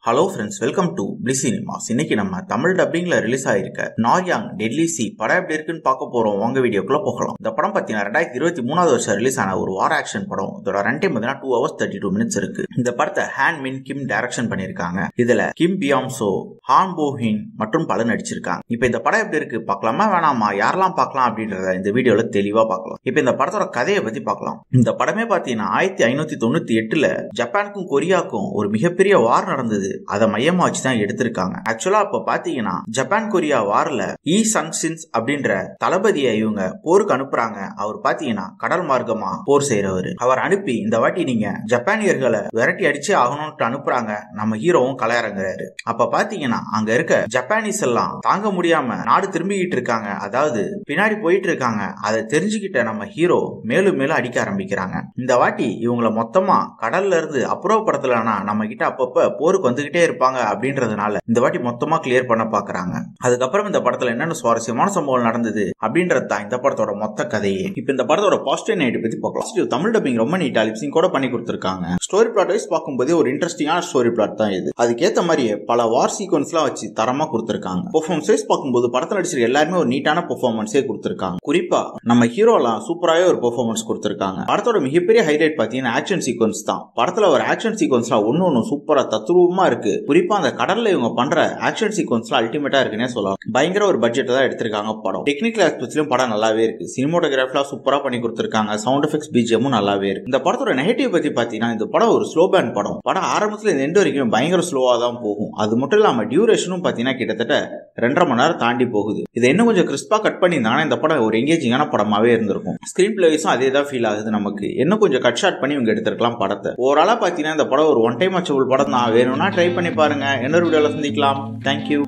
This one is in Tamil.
Hello friends, welcome to bliss cinemas. இன்னைக்கு நம்ம தமிழ் டப்பிங்ல ரிலீஸ் ஆயிருக்க நார்யாங் டெட்லி சி படம் எப்படி இருக்குன்னு பார்க்க போறோம். வாங்க வீடியோக்குள்ள போகலாம். இந்த படம் பார்த்தீங்கன்னா 2023 வருஷம் ரிலீஸ் ஆன ஒரு வார் ஆக்ஷன் படம். இதோட ரன் டைம் பார்த்தீங்கன்னா 2 hours 32 minutes இருக்கு. இந்த படத்தை ஹான் மின் கிம் டைரக்ஷன் பண்ணிருக்காங்க. இதுல கிம் பியாம்சோ, ஹான் போ ஹின் மற்றும் பலர் நடிச்சிருக்காங்க. இப்போ இந்த படம் எப்படி இருக்கு பார்க்கலாமா வேணாமா, யாரெல்லாம் பார்க்கலாம் அப்படின்றத இந்த வீடியோல தெளிவா பார்க்கலாம். இப்போ இந்த படத்தோட கதையை பத்தி பார்க்கலாம். இந்த படமே பார்த்தீங்கன்னா 1598 ஜப்பானுக்கும் கொரியாவுக்கும் ஒரு மிகப்பெரிய வார் நடந்தது. அதை மையமா வச்சுதான் எடுத்திருக்காங்க. ஆக்சுவலா அப்ப பாத்தீங்கன்னா ஜப்பான் கொரியா வார்ல ஈ சங் சின்ஸ் அப்படின்ற தளபதியை இவங்க போருக்கு அனுப்புறாங்க. அவர் பாத்தீங்கன்னா கடல் மார்க்கமா போர் செய்யறவர். அவர் அனுப்பி இந்த வாட்டி நீங்க ஜப்பானியர்களை விரட்டி அடிச்சு ஆகணும்னு அனுப்புறாங்க. நம்ம ஹீரோவும் கலையறங்குறாரு. அப்ப பாத்தீங்கன்னா அங்க இருக்க ஜப்பானீஸ் எல்லாம் தாங்க முடியாம நாடு திரும்பிக்கிட்டு இருக்காங்க, அதாவது பின்னாடி போயிட்டு இருக்காங்க. அதை தெரிஞ்சுக்கிட்ட நம்ம ஹீரோ மேலும் மேலும் அடிக்க ஆரம்பிக்கிறாங்க. இந்த வாட்டி இவங்களை மொத்தமா கடல்ல இருந்து அப்புறப்படுத்தலன்னா நம்ம கிட்ட அப்பப்ப போருக்கு வந்துகிட்டே இருப்பாங்க அப்படின்றதுனால இந்த வாட்டி மொத்தமா கிளியர் பண்ண பாக்குறாங்க. அதுக்கப்புறம் இந்த படத்துல என்னென்ன சுவாரஸ்யமான சம்பவம் நடந்தது அப்படின்றது தான் இந்த படத்தோட மொத்த கதையே. இப்ப இந்த படத்தோட பாசிட்டிவ் நெகட்டிவ் பத்தி பார்க்கலாம். தமிழ் டப்பிங் ரொம்ப நீட்டா லிப்சிங் கூட பண்ணி கொடுத்திருக்காங்க. ஸ்டோரி பிளாட் வைஸ் பார்க்கும்போது ஒரு இன்ட்ரெஸ்டிங்கான ஸ்டோரி பிளாட் தான் இது. அதுக்கேற்ற மாதிரியே பல வார் சீக்வன்ஸ்லாம் வச்சு தரமா கொடுத்திருக்காங்க. பெர்ஃபார்மன்ஸ் வைஸ் பார்க்கும்போது படத்துல நடிச்சிருக்க எல்லாருமே ஒரு நீட்டான பெர்ஃபார்மன்ஸே கொடுத்திருக்காங்க. குறிப்பா நம்ம ஹீரோலாம் சூப்பராவே ஒரு பெர்ஃபார்மன்ஸ் கொடுத்திருக்காங்க. படத்தோட மிகப்பெரிய ஹைலைட் பாத்தீங்கன்னா ஆக்ஷன் சீக்வன்ஸ் தான். படத்துல ஒரு ஆக்ஷன் சீக்வன்ஸ்லாம் ஒன்னு சூப்பரா தத்ரூபமா இருக்கு. குறிப்பா அந்த கடல்ல இவங்க பண்ற ஆக்ஷன் சீக்வன்ஸ்லாம் அல்டிமேட்டா இருக்குன்னே சொல்லலாம். பயங்கர ஒரு பட்ஜெட் தான் எடுத்திருக்காங்க படம். டெக்னிக்கல் ஆஸ்பெக்ட்ஸ்லயும் படம் நல்லாவே இருக்கு. சினிமோட்டோகிராஃபிலாம் சூப்பரா பண்ணி கொடுத்திருக்காங்க. சவுண்ட் எஃபெக்ட்ஸ் பிஜிஎமும் நல்லாவே இருக்கு. இந்த படத்தோட நெகட்டிவ் பத்தி பாத்தீங்கன்னா இந்த படம் ஒரு ஸ்லோ பேன் படம். படம் ஆரம்பத்துல இந்த எண்ட் வரைக்கும் பயங்கர ஸ்லோவா தான் போகும். அது மட்டும் இல்லாம டியூரேஷனும் பாத்தீங்கன்னா கிட்டத்தட்ட 2.5 மணி நேரம் தாண்டி போகுது. இதை இன்னும் கொஞ்சம் கிறிஸ்பா கட் பண்ணியிருந்தாங்கன்னா இந்த படம் ஒரு எங்கேஜிங்கான படமாவே இருந்திருக்கும். ஸ்கிரீன் பிளே வைஸும் அதே தான் ஃபீல் ஆகுது நமக்கு. இன்னும் கொஞ்சம் கட் ஷாட் பண்ணி இவங்க எடுத்திருக்கலாம் படத்தை. ஓவராலா பாத்தீங்கன்னா இந்த படம் ஒரு ஒன் டைம் வாட்சபிள் படம் தான். வேணும்னா ட்ரை பண்ணி பாருங்க. இன்னொரு வீடியோல சந்திக்கலாம். தேங்க்யூ.